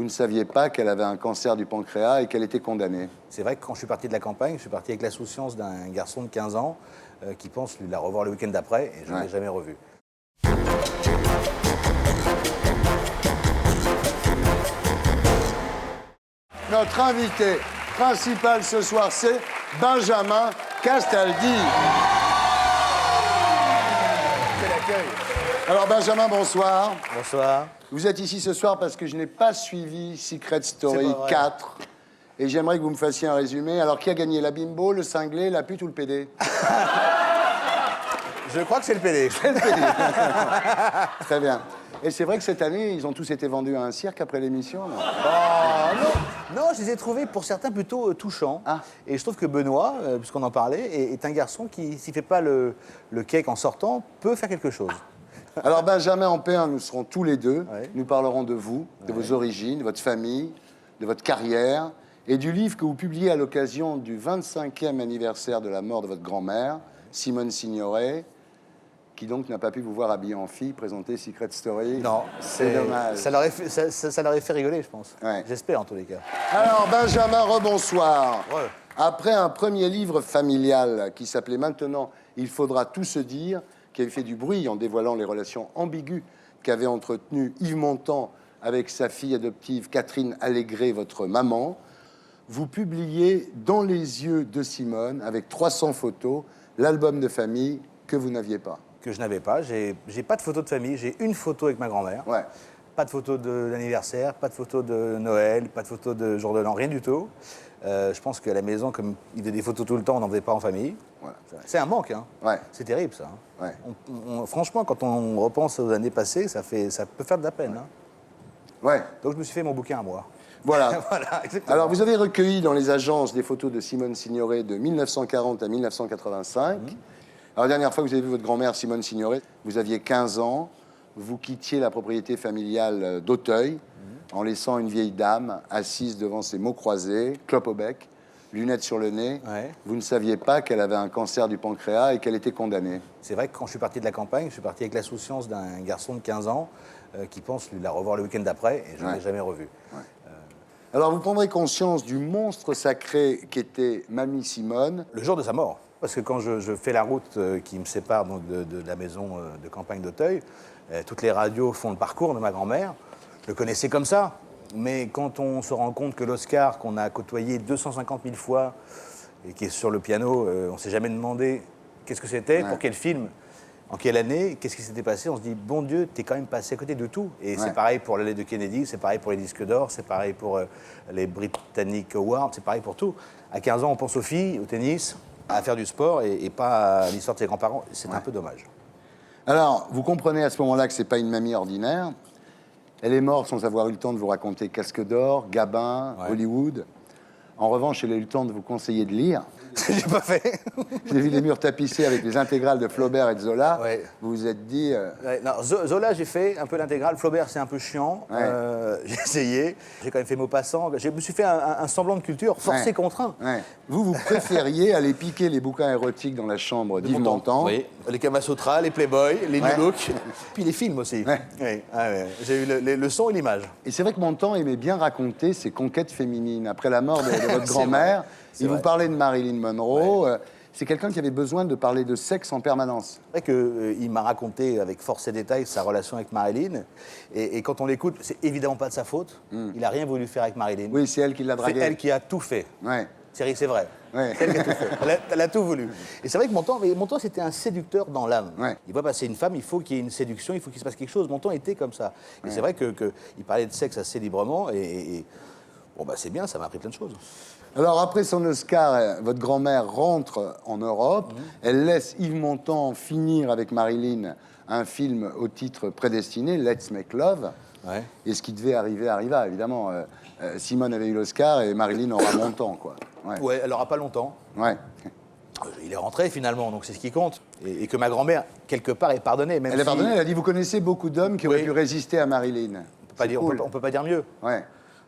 ne saviez pas qu'elle avait un cancer du pancréas et qu'elle était condamnée. C'est vrai que quand je suis parti de la campagne, je suis parti avec l'insouciance d'un garçon de 15 ans qui pense la revoir le week-end d'après et je ne l'ai jamais revue. Notre invité principal ce soir, c'est Benjamin Castaldi. Quel accueil! Alors Benjamin, bonsoir. Bonsoir. Vous êtes ici ce soir parce que je n'ai pas suivi Secret Story 4. Et j'aimerais que vous me fassiez un résumé. Alors, qui a gagné, la bimbo, le cinglé, la pute ou le PD? Je crois que c'est le PD. C'est le PD. Très bien. Et c'est vrai que cette année, ils ont tous été vendus à un cirque après l'émission, non? Non, je les ai trouvés pour certains plutôt touchants. Ah. Et je trouve que Benoît, puisqu'on en parlait, est un garçon qui, s'il ne fait pas le cake en sortant, peut faire quelque chose. Alors, Benjamin, en P1, nous serons tous les deux. Ouais. Nous parlerons de vous, de vos origines, de votre famille, de votre carrière et du livre que vous publiez à l'occasion du 25e anniversaire de la mort de votre grand-mère, Simone Signoret, qui donc n'a pas pu vous voir habillé en fille présenter Secret Story. Non, c'est dommage. Ça leur aurait fait rigoler, je pense. Ouais. J'espère, en tous les cas. Alors, Benjamin, rebonsoir. Ouais. Après un premier livre familial qui s'appelait Maintenant, il faudra tout se dire, qui avait fait du bruit en dévoilant les relations ambiguës qu'avait entretenues Yves Montand avec sa fille adoptive Catherine Allégret, votre maman, vous publiez Dans les yeux de Simone, avec 300 photos, l'album de famille que vous n'aviez pas. Que je n'avais pas. J'ai pas de photo de famille. J'ai une photo avec ma grand-mère. Ouais. Pas de photo d'anniversaire, pas de photo de Noël, pas de photo de jour de l'an, rien du tout. Je pense qu'à la maison, comme il faisait des photos tout le temps, on n'en faisait pas en famille. Voilà. C'est un manque, hein. Ouais. C'est terrible, ça. Hein. Ouais. Franchement, quand on repense aux années passées, ça peut faire de la peine. Hein. Ouais. Donc je me suis fait mon bouquin à moi. Voilà. Voilà, exactement. Alors, vous avez recueilli dans les agences des photos de Simone Signoret de 1940 à 1985. Alors, la dernière fois que vous avez vu votre grand-mère Simone Signoret, vous aviez 15 ans. Vous quittiez la propriété familiale d'Auteuil en laissant une vieille dame assise devant ses mots croisés, clope au bec, lunettes sur le nez. Ouais. Vous ne saviez pas qu'elle avait un cancer du pancréas et qu'elle était condamnée. C'est vrai que quand je suis parti de la campagne, je suis parti avec l'insouciance d'un garçon de 15 ans qui pense la revoir le week-end d'après et je ne l'ai jamais revue. Alors, vous prendrez conscience du monstre sacré qu'était Mamie Simone. Le jour de sa mort. Parce que quand je fais la route qui me sépare donc, de la maison de campagne d'Auteuil, toutes les radios font le parcours de ma grand-mère. Je le connaissais comme ça. Mais quand on se rend compte que l'Oscar, qu'on a côtoyé 250 000 fois et qui est sur le piano, on ne s'est jamais demandé qu'est-ce que c'était, pour quel film, en quelle année, qu'est-ce qui s'était passé. On se dit, bon Dieu, t'es quand même passé à côté de tout. Et c'est pareil pour la lettre de Kennedy, c'est pareil pour les disques d'or, c'est pareil pour les Britannic Awards, c'est pareil pour tout. À 15 ans, on pense aux filles, au tennis, à faire du sport et pas à l'histoire de ses grands-parents. C'est un peu dommage. Alors, vous comprenez à ce moment-là que c'est pas une mamie ordinaire. Elle est morte sans avoir eu le temps de vous raconter Casque d'Or, Gabin, Hollywood. En revanche, elle a eu le temps de vous conseiller de lire. J'ai pas fait. J'ai vu les murs tapissés avec les intégrales de Flaubert et de Zola. Ouais. Vous vous êtes dit... Non, Zola, j'ai fait un peu l'intégrale. Flaubert, c'est un peu chiant. J'ai essayé. J'ai quand même fait Maupassant. Je me suis fait un semblant de culture forcé, contraint. Vous préfériez aller piquer les bouquins érotiques dans la chambre d'Yves Montand. Oui, les Kamasutra, les Playboy, les New Look, puis les films aussi. Oui. J'ai eu le son et l'image. Et c'est vrai que Montand aimait bien raconter ses conquêtes féminines. Après la mort de votre grand-mère, il vous parlait de Marilyn Monroe. C'est quelqu'un qui avait besoin de parler de sexe en permanence. C'est vrai qu'il m'a raconté avec force et détails sa relation avec Marilyn. Et quand on l'écoute, c'est évidemment pas de sa faute. Il n'a rien voulu faire avec Marilyn. Oui, c'est elle qui l'a dragué. C'est elle qui a tout fait. Ouais. C'est vrai. Ouais. C'est elle qui a tout fait. Elle a tout voulu. Et c'est vrai que Montand, c'était un séducteur dans l'âme. Ouais. Il voit passer une femme, il faut qu'il y ait une séduction, il faut qu'il se passe quelque chose. Montand était comme ça. Et c'est vrai qu'il parlait de sexe assez librement. Bon, bah, c'est bien, ça m'a appris plein de choses. Alors, après son Oscar, votre grand-mère rentre en Europe. Elle laisse Yves Montand finir avec Marilyn un film au titre prédestiné, Let's Make Love. Ouais. Et ce qui devait arriver arriva, évidemment. Simone avait eu l'Oscar et Marilyn aura Montand, quoi. Ouais, elle n'aura pas longtemps. Ouais. Il est rentré finalement, donc c'est ce qui compte. Et que ma grand-mère, quelque part, est pardonnée. Même Elle est pardonnée, elle a dit, vous connaissez beaucoup d'hommes qui auraient pu résister à Marilyn. On peut pas dire mieux. Ouais.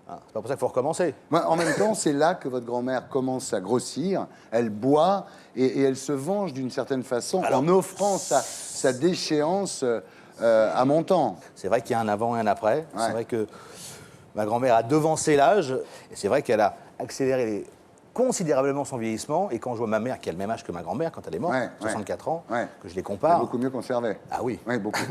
C'est pas pour ça qu'il faut recommencer. En même temps, c'est là que votre grand-mère commence à grossir. Elle boit et elle se venge d'une certaine façon en offrant sa déchéance à Montand. C'est vrai qu'il y a un avant et un après. C'est vrai que Ma grand-mère a devancé l'âge, et c'est vrai qu'elle a accéléré considérablement son vieillissement. Et quand je vois ma mère, qui a le même âge que ma grand-mère quand elle est morte, 64 ans, que je les compare... beaucoup mieux conservé. Ah oui. Oui, beaucoup.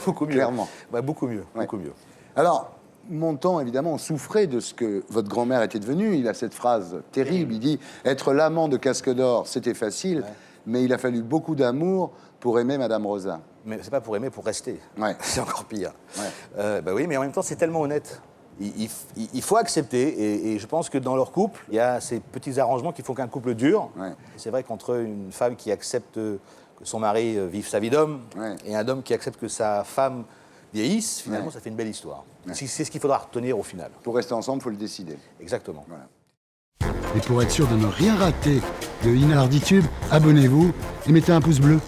Beaucoup mieux. Clairement. Ouais, beaucoup mieux, beaucoup mieux. Alors, Montand, évidemment, souffrait de ce que votre grand-mère était devenue. Il a cette phrase terrible, il dit « Être l'amant de Casque d'Or, c'était facile, mais il a fallu beaucoup d'amour pour aimer Madame Rosa. » Mais c'est pas pour aimer, pour rester. Ouais. C'est encore pire. Ouais. Bah oui, mais en même temps, c'est tellement honnête. Il faut accepter, et je pense que dans leur couple, il y a ces petits arrangements qui font qu'un couple dure. Ouais. C'est vrai qu'entre une femme qui accepte que son mari vive sa vie d'homme, et un homme qui accepte que sa femme vieillisse, finalement, ça fait une belle histoire. C'est ce qu'il faudra retenir au final. Pour rester ensemble, il faut le décider. Exactement. Voilà. Et pour être sûr de ne rien rater de Inarditube, abonnez-vous et mettez un pouce bleu.